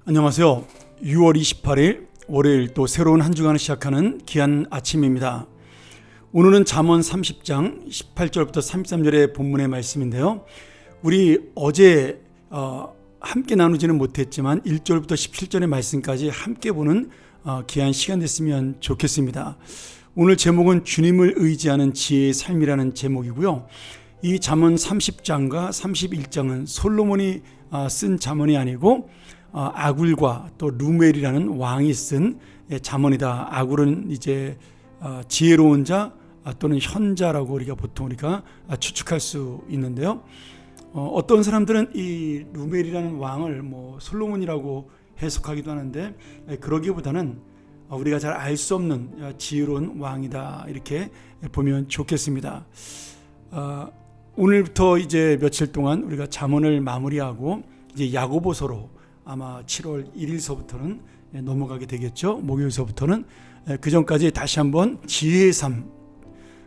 안녕하세요. 6월 28일 월요일 또 새로운 한 주간을 시작하는 귀한 아침입니다. 오늘은 잠언 30장 18절부터 33절의 본문의 말씀인데요. 우리 어제 함께 나누지는 못했지만 1절부터 17절의 말씀까지 함께 보는 귀한 시간 됐으면 좋겠습니다. 오늘 제목은 주님을 의지하는 지혜의 삶이라는 제목이고요. 이 잠언 30장과 31장은 솔로몬이 쓴 잠언이 아니고 아굴과 또 루멜이라는 왕이 쓴 잠언이다. 아굴은 이제 지혜로운 자 또는 현자라고 보통 우리가 추측할 수 있는데요. 어떤 사람들은 이 루멜이라는 왕을 솔로몬이라고 해석하기도 하는데 그러기보다는 우리가 잘 알 수 없는 지혜로운 왕이다 이렇게 보면 좋겠습니다. 오늘부터 이제 며칠 동안 우리가 잠언을 마무리하고 이제 야고보서로 아마 7월 1일서부터는 넘어가게 되겠죠. 목요일서부터는 그 전까지 다시 한번 지혜의 삶,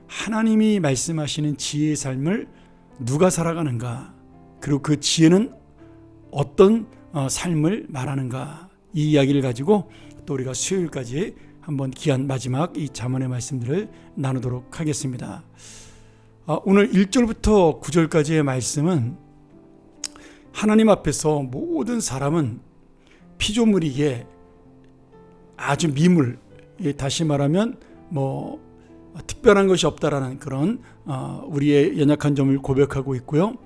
하나님이 말씀하시는 지혜의 삶을 누가 살아가는가, 그리고 그 지혜는 어떤 삶을 말하는가, 이 이야기를 가지고 또 우리가 수요일까지 한번 귀한 마지막 이 잠언의 말씀들을 나누도록 하겠습니다. 오늘 1절부터 9절까지의 말씀은 하나님 앞에서 모든 사람은 피조물이기에 아주 미물, 다시 말하면 특별한 것이 없다라는 그런 우리의 연약한 점을 고백하고 있고요.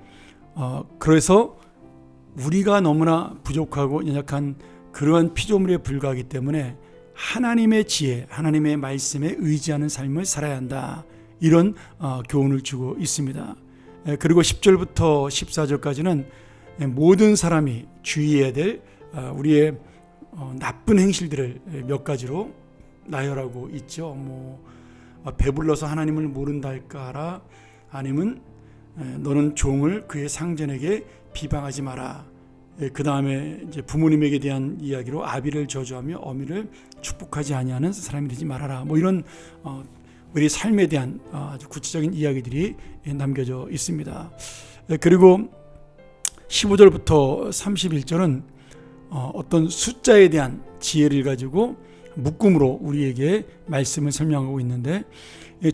그래서 우리가 너무나 부족하고 연약한 그러한 피조물에 불과하기 때문에 하나님의 지혜, 하나님의 말씀에 의지하는 삶을 살아야 한다. 이런 교훈을 주고 있습니다. 그리고 10절부터 14절까지는 모든 사람이 주의해야 될 우리의 나쁜 행실들을 몇 가지로 나열하고 있죠. 배불러서 하나님을 모른다 할까라, 아니면 너는 종을 그의 상전에게 비방하지 마라. 그 다음에 이제 부모님에게 대한 이야기로 아비를 저주하며 어미를 축복하지 아니하는 사람이 되지 말아라. 이런 우리 삶에 대한 아주 구체적인 이야기들이 남겨져 있습니다. 그리고 15절부터 31절은 어떤 숫자에 대한 지혜를 가지고 묶음으로 우리에게 말씀을 설명하고 있는데,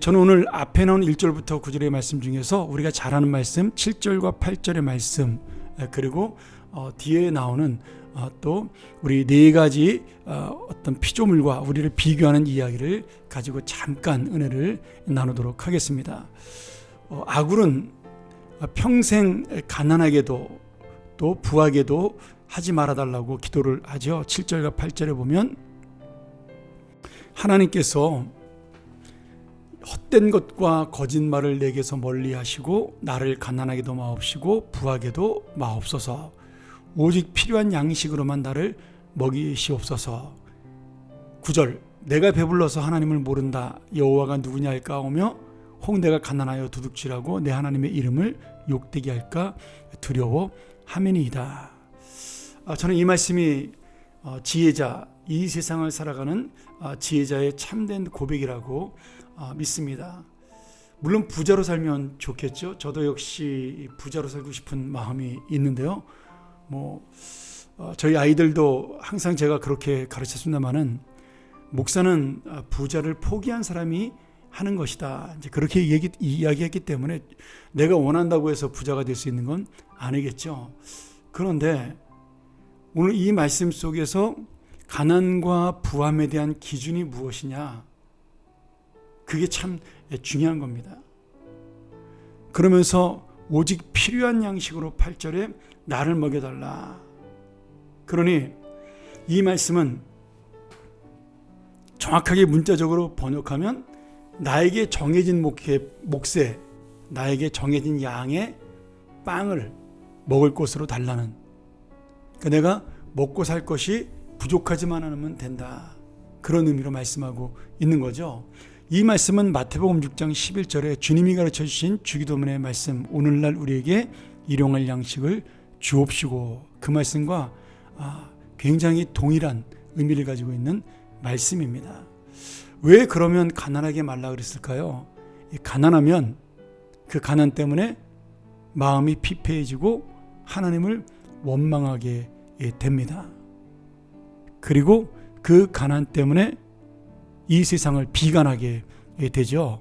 저는 오늘 앞에 나온 1절부터 9절의 말씀 중에서 우리가 잘 아는 말씀 7절과 8절의 말씀, 그리고 뒤에 나오는 또 우리 네 가지 어떤 피조물과 우리를 비교하는 이야기를 가지고 잠깐 은혜를 나누도록 하겠습니다. 아굴은 평생 가난하게도 또 부하게도 하지 말아달라고 기도를 하죠. 7절과 8절에 보면 하나님께서 헛된 것과 거짓말을 내게서 멀리 하시고 나를 가난하게도 마옵시고 부하게도 마옵소서. 오직 필요한 양식으로만 나를 먹이시옵소서. 9절 내가 배불러서 하나님을 모른다. 여호와가 누구냐 할까 하며 혹 내가 가난하여 도둑질하고 내 하나님의 이름을 욕되게 할까 두려워함이니이다. 저는 이 말씀이 지혜자, 이 세상을 살아가는 지혜자의 참된 고백이라고 믿습니다. 물론 부자로 살면 좋겠죠. 저도 역시 부자로 살고 싶은 마음이 있는데요. 저희 아이들도 항상 제가 그렇게 가르쳤습니다마는 목사는 부자를 포기한 사람이 하는 것이다. 이제 그렇게 이야기했기 때문에 내가 원한다고 해서 부자가 될 수 있는 건 아니겠죠. 그런데 오늘 이 말씀 속에서 가난과 부함에 대한 기준이 무엇이냐? 그게 참 중요한 겁니다. 그러면서 오직 필요한 양식으로 8절에 나를 먹여달라. 그러니 이 말씀은 정확하게 문자적으로 번역하면 나에게 정해진 몫에, 나에게 정해진 양의 빵을 먹을 것으로 달라는, 그러니까 내가 먹고 살 것이 부족하지만 않으면 된다, 그런 의미로 말씀하고 있는 거죠. 이 말씀은 마태복음 6장 11절에 주님이 가르쳐 주신 주기도문의 말씀, 오늘날 우리에게 일용할 양식을 주옵시고, 그 말씀과 굉장히 동일한 의미를 가지고 있는 말씀입니다. 왜 그러면 가난하게 말라 그랬을까요? 가난하면 그 가난 때문에 마음이 피폐해지고 하나님을 원망하게 됩니다. 그리고 그 가난 때문에 이 세상을 비관하게 되죠.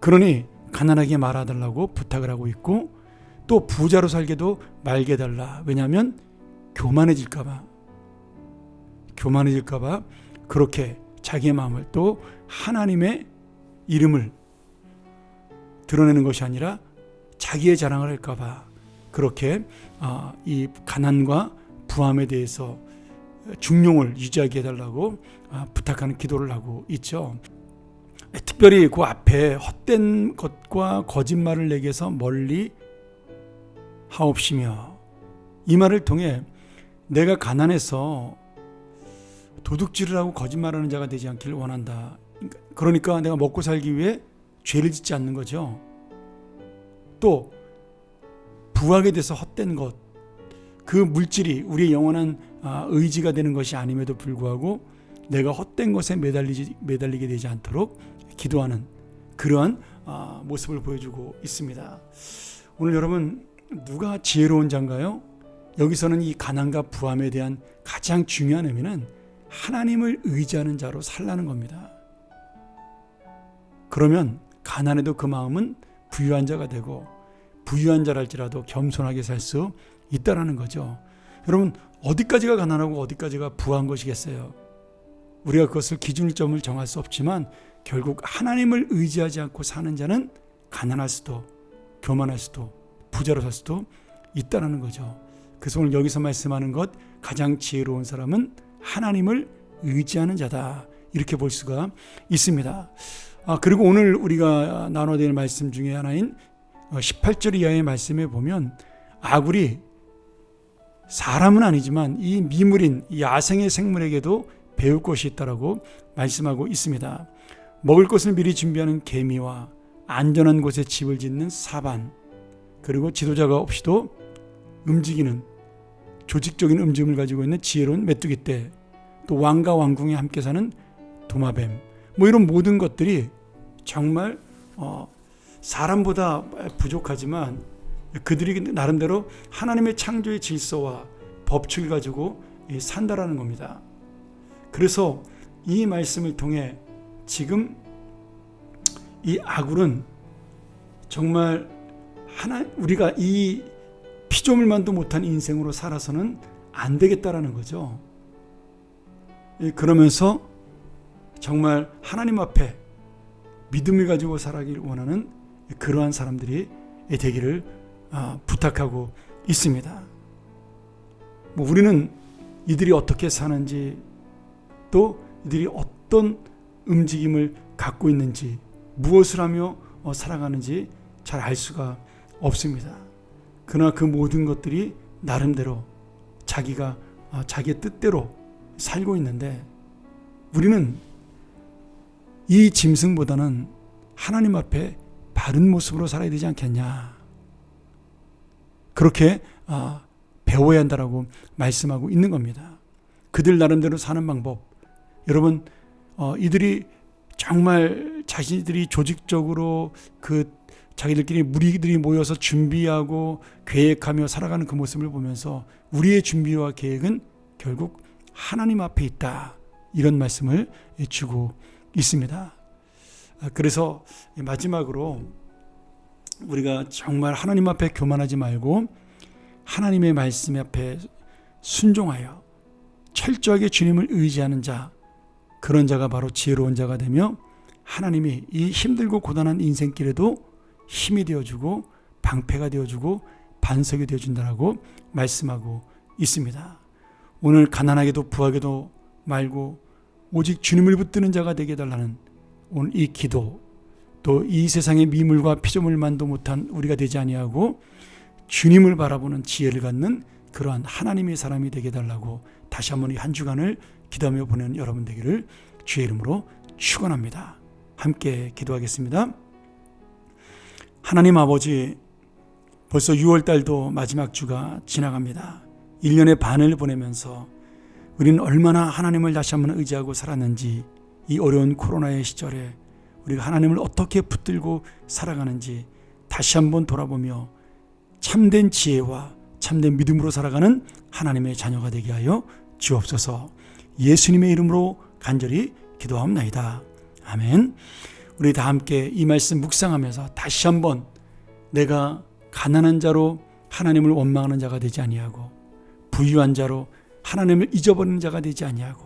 그러니 가난하게 말아달라고 부탁을 하고 있고, 또 부자로 살게도 말게 해달라. 왜냐하면 교만해질까봐 그렇게 자기의 마음을, 또 하나님의 이름을 드러내는 것이 아니라 자기의 자랑을 할까봐 그렇게 이 가난과 부함에 대해서 중용을 유지하게 해달라고 부탁하는 기도를 하고 있죠. 특별히 그 앞에 헛된 것과 거짓말을 내게서 멀리 하옵시며, 이 말을 통해 내가 가난해서 도둑질을 하고 거짓말하는 자가 되지 않기를 원한다. 그러니까 내가 먹고 살기 위해 죄를 짓지 않는 거죠. 또 부하게 돼서 헛된 것, 그 물질이 우리의 영원한 의지가 되는 것이 아님에도 불구하고 내가 헛된 것에 매달리게 되지 않도록 기도하는 그러한 모습을 보여주고 있습니다. 오늘 여러분, 누가 지혜로운 자인가요? 여기서는 이 가난과 부함에 대한 가장 중요한 의미는 하나님을 의지하는 자로 살라는 겁니다. 그러면 가난해도 그 마음은 부유한 자가 되고, 부유한 자랄지라도 겸손하게 살 수 있다라는 거죠. 여러분, 어디까지가 가난하고 어디까지가 부유한 것이겠어요? 우리가 그것을 기준점을 정할 수 없지만 결국 하나님을 의지하지 않고 사는 자는 가난할 수도, 교만할 수도, 부자로 살 수도 있다라는 거죠. 그래서 오늘 여기서 말씀하는 것, 가장 지혜로운 사람은 하나님을 의지하는 자다, 이렇게 볼 수가 있습니다. 그리고 오늘 우리가 나눠야 될 말씀 중에 하나인 18절 이하의 말씀에 보면 아굴이 사람은 아니지만 이 미물인 야생의 생물에게도 배울 것이 있다라고 말씀하고 있습니다. 먹을 것을 미리 준비하는 개미와 안전한 곳에 집을 짓는 사반, 그리고 지도자가 없이도 움직이는 조직적인 움직임을 가지고 있는 지혜로운 메뚜기 떼, 또 왕과 왕궁에 함께 사는 도마뱀, 이런 모든 것들이 정말 사람보다 부족하지만 그들이 나름대로 하나님의 창조의 질서와 법칙을 가지고 산다라는 겁니다. 그래서 이 말씀을 통해 지금 이 아굴은 정말 우리가 이 피조물만도 못한 인생으로 살아서는 안 되겠다라는 거죠. 그러면서 정말 하나님 앞에 믿음을 가지고 살아가길 원하는 그러한 사람들이 되기를 부탁하고 있습니다. 우리는 이들이 어떻게 사는지, 또 이들이 어떤 움직임을 갖고 있는지, 무엇을 하며 살아가는지 잘 알 수가 없습니다. 그러나 그 모든 것들이 나름대로 자기가 자기의 뜻대로 살고 있는데, 우리는 이 짐승보다는 하나님 앞에 바른 모습으로 살아야 되지 않겠냐, 그렇게 배워야 한다라고 말씀하고 있는 겁니다. 그들 나름대로 사는 방법, 여러분, 이들이 정말 자신들이 조직적으로 자기들끼리 무리들이 모여서 준비하고 계획하며 살아가는 그 모습을 보면서 우리의 준비와 계획은 결국 하나님 앞에 있다, 이런 말씀을 주고 있습니다. 그래서 마지막으로 우리가 정말 하나님 앞에 교만하지 말고 하나님의 말씀 앞에 순종하여 철저하게 주님을 의지하는 자, 그런 자가 바로 지혜로운 자가 되며 하나님이 이 힘들고 고단한 인생길에도 힘이 되어주고 방패가 되어주고 반석이 되어준다라고 말씀하고 있습니다. 오늘 가난하게도 부하게도 말고 오직 주님을 붙드는 자가 되게 해달라는 오늘 이 기도, 또 이 세상의 미물과 피조물만도 못한 우리가 되지 아니하고 주님을 바라보는 지혜를 갖는 그러한 하나님의 사람이 되게 해달라고 다시 한번 이 한 주간을 기도하며 보내는 여러분 되기를 주의 이름으로 축원합니다. 함께 기도하겠습니다. 하나님 아버지, 벌써 6월달도 마지막 주가 지나갑니다. 1년의 반을 보내면서 우리는 얼마나 하나님을 다시 한번 의지하고 살았는지, 이 어려운 코로나의 시절에 우리가 하나님을 어떻게 붙들고 살아가는지 다시 한번 돌아보며 참된 지혜와 참된 믿음으로 살아가는 하나님의 자녀가 되게 하여 주옵소서. 예수님의 이름으로 간절히 기도하옵나이다. 아멘. 우리 다 함께 이 말씀 묵상하면서 다시 한번 내가 가난한 자로 하나님을 원망하는 자가 되지 아니하고 부유한 자로 하나님을 잊어버리는 자가 되지 아니하고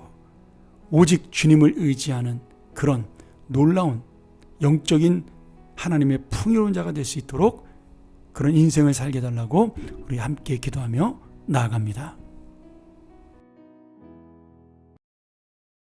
오직 주님을 의지하는 그런 놀라운 영적인 하나님의 풍요로운 자가 될 수 있도록 그런 인생을 살게 해달라고 우리 함께 기도하며 나아갑니다.